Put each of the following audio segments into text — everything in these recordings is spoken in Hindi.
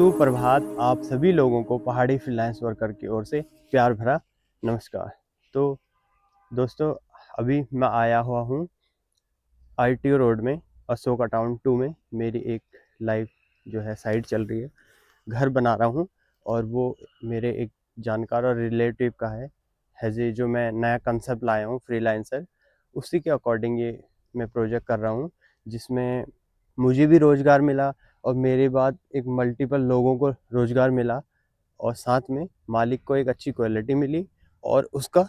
सुप्रभात आप सभी लोगों को पहाड़ी फ्रीलांस वर्कर की ओर से प्यार भरा नमस्कार। तो दोस्तों, अभी मैं आया हुआ हूँ ITO रोड में, अशोका टाउन 2 में। मेरी एक लाइव जो है साइट चल रही है, घर बना रहा हूँ और वो मेरे एक जानकार और रिलेटिव का है जो मैं नया कंसेप्ट लाया हूँ फ्रीलांसर, उसी के अकॉर्डिंग ये मैं प्रोजेक्ट कर रहा हूँ, जिसमें मुझे भी रोज़गार मिला और मेरे बाद एक मल्टीपल लोगों को रोज़गार मिला और साथ में मालिक को एक अच्छी क्वालिटी मिली और उसका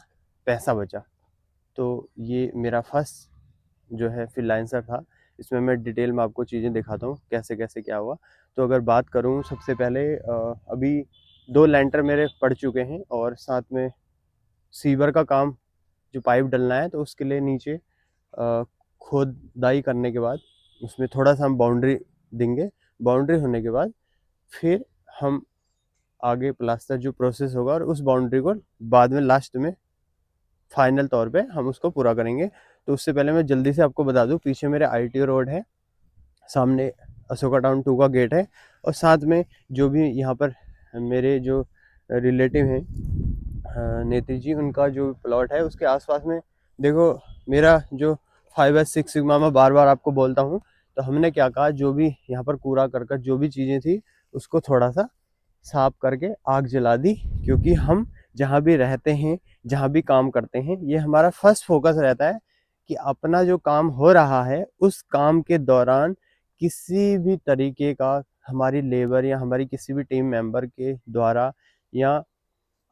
पैसा बचा। तो ये मेरा फर्स्ट जो है फ्रीलांसर था। इसमें मैं डिटेल में आपको चीज़ें दिखाता हूँ कैसे कैसे क्या हुआ। तो अगर बात करूँ, सबसे पहले अभी 2 लैंटर मेरे पड़ चुके हैं और साथ में सीवर का काम, जो पाइप डलना है, तो उसके लिए नीचे खोदाई करने के बाद उसमें थोड़ा सा हम बाउंड्री देंगे। बाउंड्री होने के बाद फिर हम आगे प्लास्टर जो प्रोसेस होगा और उस बाउंड्री को बाद में लास्ट में फाइनल तौर पे हम उसको पूरा करेंगे। तो उससे पहले मैं जल्दी से आपको बता दूं, पीछे मेरे ITO रोड है, सामने अशोका टाउन 2 का गेट है और साथ में जो भी यहाँ पर मेरे जो रिलेटिव हैं, नेत्री जी, उनका जो प्लॉट है उसके आसपास में देखो, मेरा जो 5/6 सिग्मा मैं बार बार आपको बोलता हूँ। तो हमने क्या कहा, जो भी यहाँ पर कूड़ा करकट जो भी चीज़ें थी उसको थोड़ा सा साफ करके आग जला दी, क्योंकि हम जहाँ भी रहते हैं, जहाँ भी काम करते हैं, ये हमारा फर्स्ट फोकस रहता है कि अपना जो काम हो रहा है उस काम के दौरान किसी भी तरीके का हमारी लेबर या हमारी किसी भी टीम मेंबर के द्वारा या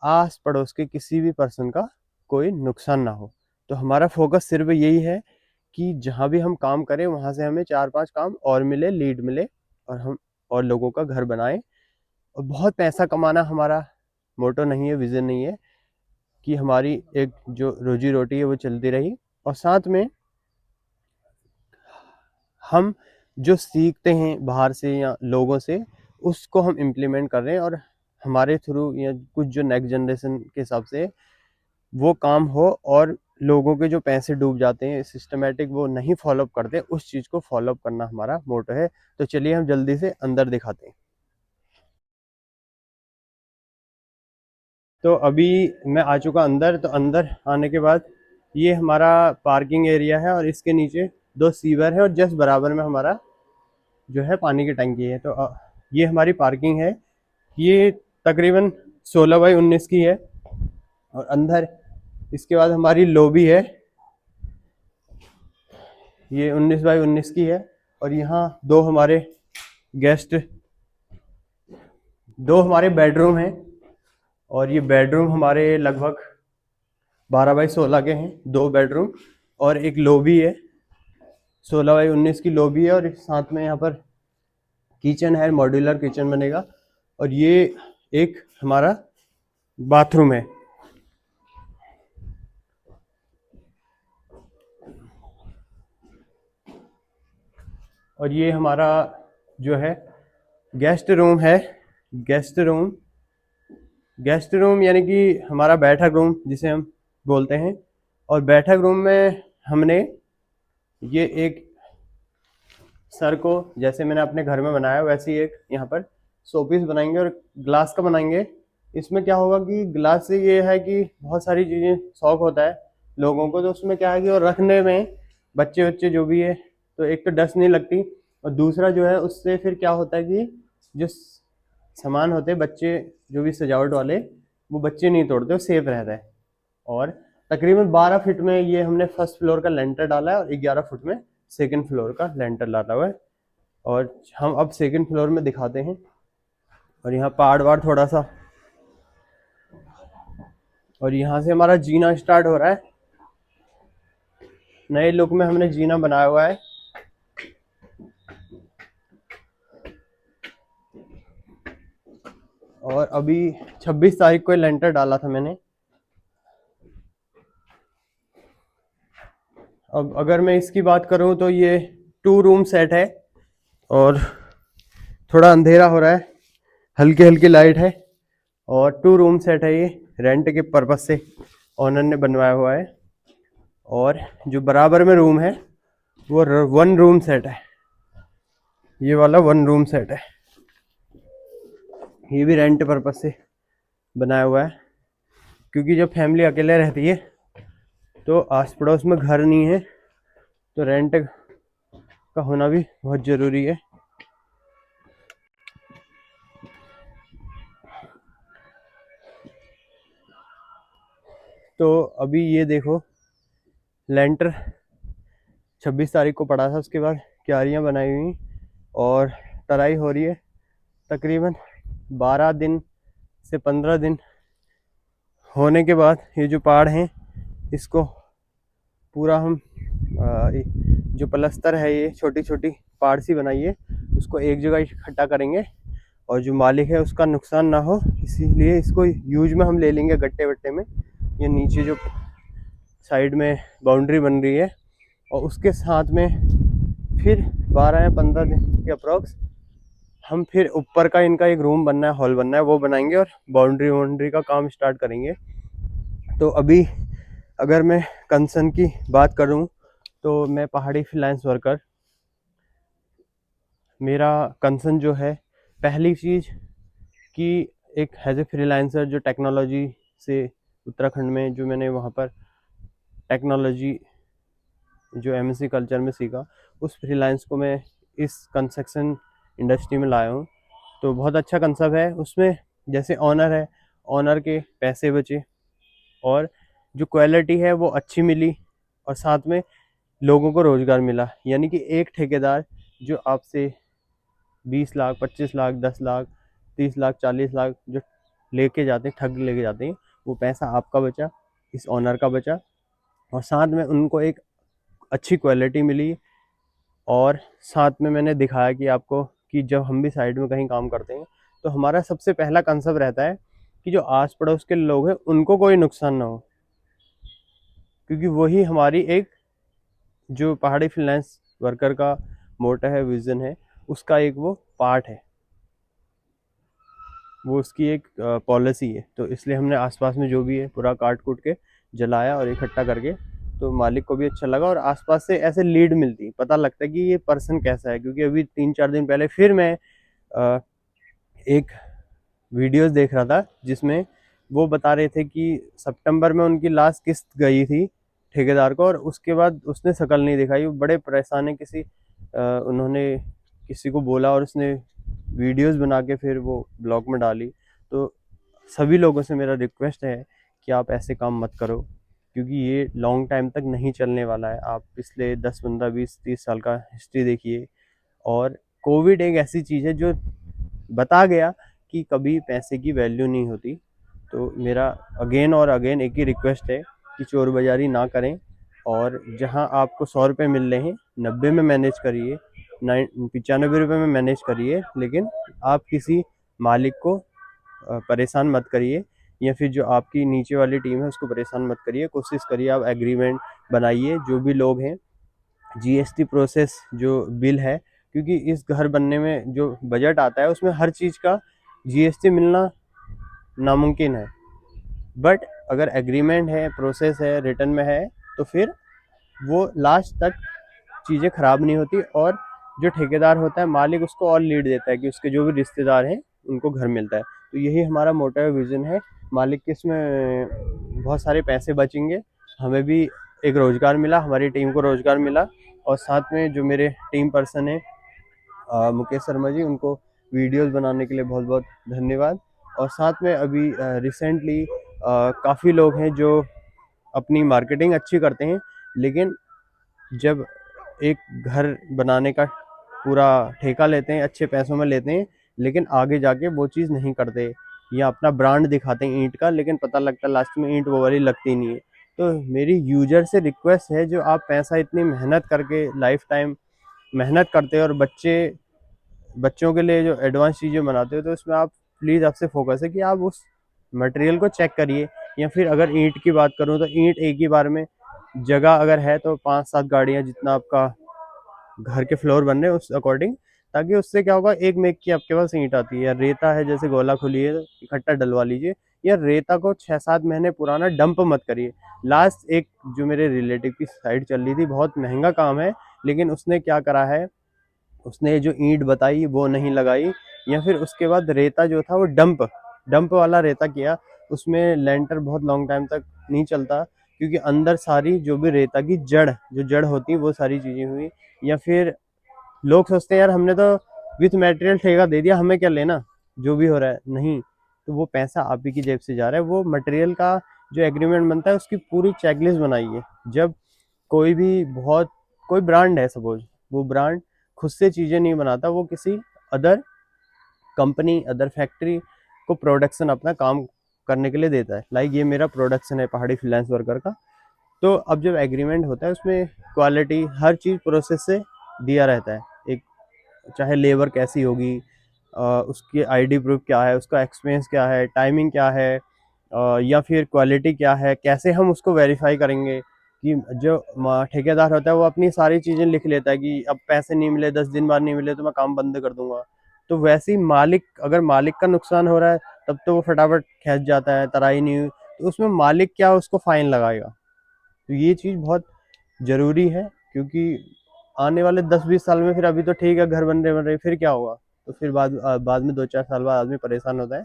आस पड़ोस के किसी भी पर्सन का कोई नुकसान ना हो। तो हमारा फोकस सिर्फ यही है कि जहाँ भी हम काम करें वहाँ से हमें 4-5 काम और मिले, लीड मिले और हम और लोगों का घर बनाएं। और बहुत पैसा कमाना हमारा मोटो नहीं है, विज़न नहीं है, कि हमारी एक जो रोजी रोटी है वो चलती रही और साथ में हम जो सीखते हैं बाहर से या लोगों से, उसको हम इम्प्लीमेंट कर रहे हैं और हमारे थ्रू या कुछ जो नेक्स्ट जनरेशन के हिसाब से वो काम हो और लोगों के जो पैसे डूब जाते हैं सिस्टमेटिक वो नहीं फॉलोअप करते, उस चीज़ को फॉलोअप करना हमारा मोटो है। तो चलिए हम जल्दी से अंदर दिखाते हैं। तो अभी मैं आ चुका अंदर। तो अंदर आने के बाद ये हमारा पार्किंग एरिया है और इसके नीचे 2 सीवर है और जस्ट बराबर में हमारा जो है पानी की टंकी है। तो ये हमारी पार्किंग है। ये तकरीबन 16/19 की है और अंदर इसके बाद हमारी लॉबी है, ये 19/19 की है और यहाँ गेस्ट दो हमारे बेडरूम हैं और ये बेडरूम हमारे लगभग 12/16 के हैं, 2 बेडरूम और एक लॉबी है, 16/19 की लॉबी है और साथ में यहाँ पर किचन है, मॉड्यूलर किचन बनेगा और ये एक हमारा बाथरूम है। और ये हमारा जो है गेस्ट रूम है। गेस्ट रूम गेस्ट रूम यानी कि हमारा बैठक रूम जिसे हम बोलते हैं। और बैठक रूम में हमने ये एक सर को, जैसे मैंने अपने घर में बनाया वैसे ही एक यहाँ पर शोपीस बनाएंगे और ग्लास का बनाएंगे। इसमें क्या होगा कि ग्लास से ये है कि बहुत सारी चीज़ें शौक होता है लोगों को, तो उसमें क्या है कि और रखने में बच्चे बच्चे जो भी है तो एक तो डस्ट नहीं लगती और दूसरा जो है उससे फिर क्या होता है कि जो सामान होते हैं बच्चे जो भी सजावट वाले, वो बच्चे नहीं तोड़ते, वो सेफ रहता है। और तकरीबन 12 फीट में ये हमने फर्स्ट फ्लोर का लेंटर डाला है और 11 फुट में सेकंड फ्लोर का लेंटर डाला हुआ है। और हम अब सेकंड फ्लोर में दिखाते हैं और यहाँ पहाड़ वाड़ थोड़ा सा, और यहाँ से हमारा जीना स्टार्ट हो रहा है। नए लुक में हमने जीना बनाया हुआ है। और अभी 26 तारीख को लेंटर डाला था मैंने। अब अगर मैं इसकी बात करूं तो ये 2 रूम सेट है और थोड़ा अंधेरा हो रहा है, हल्की हल्की लाइट है और 2 रूम सेट है। ये रेंट के पर्पज से ओनर ने बनवाया हुआ है। और जो बराबर में रूम है वो 1 रूम सेट है, ये वाला 1 रूम सेट है। ये भी रेंट पर्पज से बनाया हुआ है, क्योंकि जब फैमिली अकेले रहती है तो आस पड़ोस में घर नहीं है, तो रेंट का होना भी बहुत ज़रूरी है। तो अभी ये देखो, लेंटर 26 तारीख को पड़ा था, उसके बाद क्यारियाँ बनाई हुई और तराई हो रही है। तकरीबन 12 दिन से 15 दिन होने के बाद ये जो पहाड़ हैं इसको पूरा हम जो प्लस्तर है, ये छोटी छोटी पहाड़ सी बनाई है, उसको एक जगह इकट्ठा करेंगे और जो मालिक है उसका नुकसान ना हो, इसीलिए इसको यूज में हम ले लेंगे गट्टे वट्टे में। ये नीचे जो साइड में बाउंड्री बन रही है, और उसके साथ में फिर 12 या 15 दिन के अप्रॉक्स हम फिर ऊपर का इनका एक रूम बनना है, हॉल बनना है, वो बनाएंगे और बाउंड्री का काम स्टार्ट करेंगे। तो अभी अगर मैं कंसर्न की बात करूं तो मैं पहाड़ी फ्रीलांस वर्कर, मेरा कंसर्न जो है, पहली चीज़ कि एक एज ए फ्रीलांसर जो टेक्नोलॉजी से उत्तराखंड में जो मैंने वहाँ पर टेक्नोलॉजी जो एमएससी कल्चर में सीखा, उस फ्रीलांस को मैं इस कंस्ट्रक्शन इंडस्ट्री में लाया हूँ। तो बहुत अच्छा कंसेप्ट है उसमें, जैसे ऑनर है, ऑनर के पैसे बचे और जो क्वालिटी है वो अच्छी मिली, और साथ में लोगों को रोज़गार मिला। यानी कि एक ठेकेदार जो आपसे 20 लाख, 25 लाख, 10 लाख, 30 लाख, 40 लाख जो लेके जाते हैं, ठग लेके जाते हैं, वो पैसा आपका बचा, इस ऑनर का बचा, और साथ में उनको एक अच्छी क्वालिटी मिली। और साथ में मैंने दिखाया कि आपको कि जब हम भी साइड में कहीं काम करते हैं तो हमारा सबसे पहला कंसेप्ट रहता है कि जो आस पड़ोस के लोग हैं उनको कोई नुकसान ना हो, क्योंकि वही हमारी एक जो पहाड़ी फ्रीलांस वर्कर का मोटा है, विज़न है, उसका एक वो पार्ट है, वो उसकी एक पॉलिसी है। तो इसलिए हमने आसपास में जो भी है पूरा काट कूट के जलाया और इकट्ठा करके, तो मालिक को भी अच्छा लगा और आसपास से ऐसे लीड मिलती, पता लगता है कि ये पर्सन कैसा है। क्योंकि अभी 3-4 दिन पहले फिर मैं एक वीडियोस देख रहा था जिसमें वो बता रहे थे कि सितंबर में उनकी लास्ट किस्त गई थी ठेकेदार को, और उसके बाद उसने शक्ल नहीं दिखाई। वो बड़े परेशान है, उन्होंने किसी को बोला और उसने वीडियोस बना के फिर वो ब्लॉग में डाली। तो सभी लोगों से मेरा रिक्वेस्ट है कि आप ऐसे काम मत करो, क्योंकि ये लॉन्ग टाइम तक नहीं चलने वाला है। आप पिछले 10, 15, 20, 30 साल का हिस्ट्री देखिए, और कोविड एक ऐसी चीज़ है जो बता गया कि कभी पैसे की वैल्यू नहीं होती। तो मेरा अगेन और अगेन एक ही रिक्वेस्ट है कि चोर बाज़ारी ना करें, और जहां आपको 100 रुपये मिल रहे हैं 90 में मैनेज करिए, 95 रुपये में मैनेज करिए, लेकिन आप किसी मालिक को परेशान मत करिए, या फिर जो आपकी नीचे वाली टीम है उसको परेशान मत करिए। कोशिश करिए आप एग्रीमेंट बनाइए जो भी लोग हैं, जीएसटी प्रोसेस जो बिल है, क्योंकि इस घर बनने में जो बजट आता है उसमें हर चीज़ का जीएसटी मिलना नामुमकिन है। बट अगर एग्रीमेंट है, प्रोसेस है, रिटर्न में है, तो फिर वो लास्ट तक चीज़ें ख़राब नहीं होती, और जो ठेकेदार होता है, मालिक, उसको और लीड देता है कि उसके जो भी रिश्तेदार हैं उनको घर मिलता है। तो यही हमारा मोटिव विज़न है। मालिक के इसमें बहुत सारे पैसे बचेंगे, हमें भी एक रोज़गार मिला, हमारी टीम को रोज़गार मिला, और साथ में जो मेरे टीम पर्सन है मुकेश शर्मा जी, उनको वीडियोस बनाने के लिए बहुत बहुत धन्यवाद। और साथ में अभी रिसेंटली काफ़ी लोग हैं जो अपनी मार्केटिंग अच्छी करते हैं, लेकिन जब एक घर बनाने का पूरा ठेका लेते हैं, अच्छे पैसों में लेते हैं, लेकिन आगे जाके वो चीज़ नहीं करते, या अपना ब्रांड दिखाते हैं ईंट का, लेकिन पता लगता है लास्ट में ईंट वो वाली लगती नहीं है। तो मेरी यूजर से रिक्वेस्ट है, जो आप पैसा इतनी मेहनत करके लाइफ टाइम मेहनत करते हो और बच्चों के लिए जो एडवांस चीज़ें बनाते हो, तो इसमें आप प्लीज़, आपसे फोकस है कि आप उस मटेरियल को चेक करिए। या फिर अगर ईंट की बात करूँ तो ईंट एक ही बार में, जगह अगर है तो 5-7 गाड़ियाँ जितना आपका घर के फ्लोर बन रहे हैं उस अकॉर्डिंग, ताकि उससे क्या होगा, एक मेक की आपके पास ईंट आती है। या रेता है, जैसे गोला खुली है, तो इकट्ठा डलवा लीजिए, या रेता को 6-7 महीने पुराना डंप मत करिए। लास्ट एक जो मेरे रिलेटिव की साइड चल रही थी, बहुत महंगा काम है, लेकिन उसने क्या करा है, उसने जो ईंट बताई वो नहीं लगाई, या फिर उसके बाद रेता जो था वो डंप वाला रेता किया। उसमें लेंटर बहुत लॉन्ग टाइम तक नहीं चलता, क्योंकि अंदर सारी जो भी रेता की जड़ होती है वो सारी चीज़ें हुई। या फिर लोग सोचते हैं यार हमने तो विथ मटेरियल ठेका दे दिया, हमें क्या लेना जो भी हो रहा है, नहीं। तो वो पैसा आप ही की जेब से जा रहा है। वो मटेरियल का जो एग्रीमेंट बनता है उसकी पूरी चेकलिस्ट बनाई है। जब कोई भी कोई ब्रांड है सपोज, वो ब्रांड खुद से चीज़ें नहीं बनाता, वो किसी अदर कंपनी अदर फैक्ट्री को प्रोडक्शन अपना काम करने के लिए देता है। लाइक ये मेरा प्रोडक्शन है पहाड़ी फ्रीलांस वर्कर का। तो अब जब एग्रीमेंट होता है उसमें क्वालिटी हर चीज़ प्रोसेस से दिया रहता है। एक चाहे लेबर कैसी होगी, उसकी आईडी प्रूफ क्या है, उसका एक्सपीरियंस क्या है, टाइमिंग क्या है, या फिर क्वालिटी क्या है, कैसे हम उसको वेरीफाई करेंगे। कि जो ठेकेदार होता है वो अपनी सारी चीज़ें लिख लेता है कि अब पैसे नहीं मिले, 10 दिन बाद नहीं मिले तो मैं काम बंद कर दूंगा। तो वैसे ही अगर मालिक का नुकसान हो रहा है तब तो वो फटाफट खींच जाता है, तराई नहीं हुई तो उसमें मालिक क्या उसको फाइन लगाएगा। तो ये चीज़ बहुत ज़रूरी है, क्योंकि आने वाले 10-20 साल में फिर अभी तो ठीक है घर बन रहे फिर क्या होगा। तो फिर बाद में 2-4 साल बाद आदमी परेशान होता है।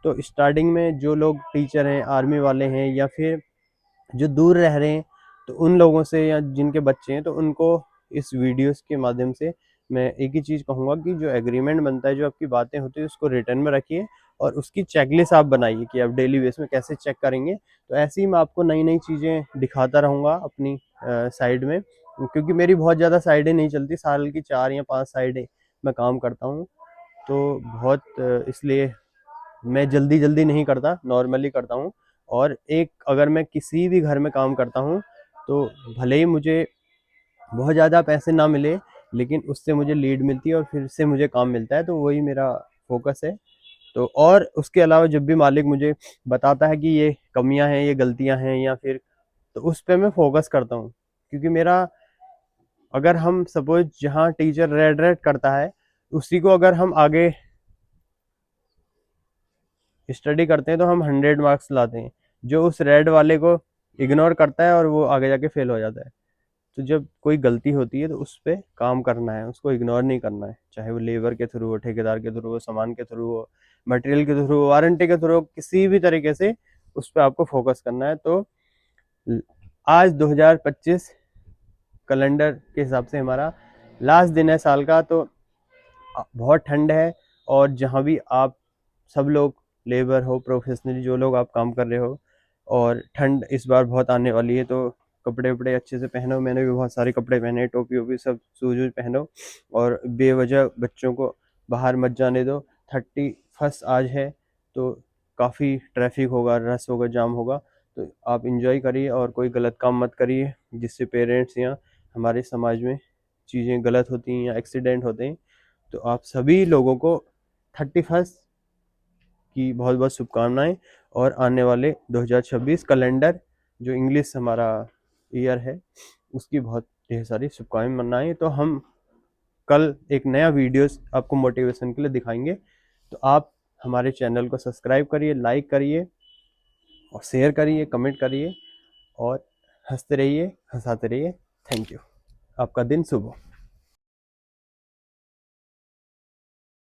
तो स्टार्टिंग में जो लोग टीचर हैं, आर्मी वाले हैं, या फिर जो दूर रह रहे हैं, तो उन लोगों से या जिनके बच्चे हैं तो उनको इस वीडियोस के माध्यम से मैं एक ही चीज़ कहूँगा कि जो एग्रीमेंट बनता है, जो आपकी बातें होती है उसको रिटर्न में रखिए और उसकी चेकलिस्ट आप बनाइए कि आप डेली बेस में कैसे चेक करेंगे। तो ऐसे ही मैं आपको नई नई चीज़ें दिखाता रहूँगा अपनी साइड में, क्योंकि मेरी बहुत ज़्यादा साइडें नहीं चलती, साल की 4 या 5 साइडें मैं काम करता हूँ। तो इसलिए मैं जल्दी जल्दी नहीं करता, नॉर्मली करता हूँ। और एक अगर मैं किसी भी घर में काम करता हूँ तो भले ही मुझे बहुत ज़्यादा पैसे ना मिले, लेकिन उससे मुझे लीड मिलती है और फिर से मुझे काम मिलता है, तो वही मेरा फोकस है। तो और उसके अलावा जब भी मालिक मुझे बताता है कि ये कमियां हैं, ये गलतियां हैं, या फिर तो उस पर मैं फोकस करता हूँ। क्योंकि मेरा अगर हम सपोज जहाँ टीचर रेड रेड करता है उसी को अगर हम आगे स्टडी करते हैं तो हम 100 मार्क्स लाते हैं। जो उस रेड वाले को इग्नोर करता है और वो आगे जाके फेल हो जाता है। तो जब कोई गलती होती है तो उस पर काम करना है, उसको इग्नोर नहीं करना है, चाहे वो लेबर के थ्रू हो, ठेकेदार के थ्रू हो, सामान के थ्रू हो, मटेरियल के थ्रू हो, वारंटी के थ्रू हो, किसी भी तरीके से उस पर आपको फोकस करना है। तो आज 2025 कैलेंडर के हिसाब से हमारा लास्ट दिन है साल का। तो बहुत ठंड है, और जहाँ भी आप सब लोग लेबर हो, प्रोफेशनली जो लोग आप काम कर रहे हो, और ठंड इस बार बहुत आने वाली है, तो कपड़े वपड़े अच्छे से पहनो। मैंने भी बहुत सारे कपड़े पहने, टोपी वोपी सब शूज वूज पहनो, और बेवजह बच्चों को बाहर मत जाने दो। 31 आज है, तो काफ़ी ट्रैफिक होगा, रश होगा, जाम होगा। तो आप इंजॉय करिए और कोई गलत काम मत करिए जिससे पेरेंट्स या हमारे समाज में चीज़ें गलत होती हैं या एक्सीडेंट होते हैं। तो आप सभी लोगों को 31 की बहुत बहुत शुभकामनाएं, और आने वाले 2026 कैलेंडर जो इंग्लिश हमारा ईयर है उसकी बहुत ढेर सारी शुभकामनाएं। तो हम कल एक नया वीडियोस आपको मोटिवेशन के लिए दिखाएंगे। तो आप हमारे चैनल को सब्सक्राइब करिए, लाइक करिए और शेयर करिए, कमेंट करिए, और हंसते रहिए, हंसाते रहिए। Thank you. आपका दिन शुभ हो।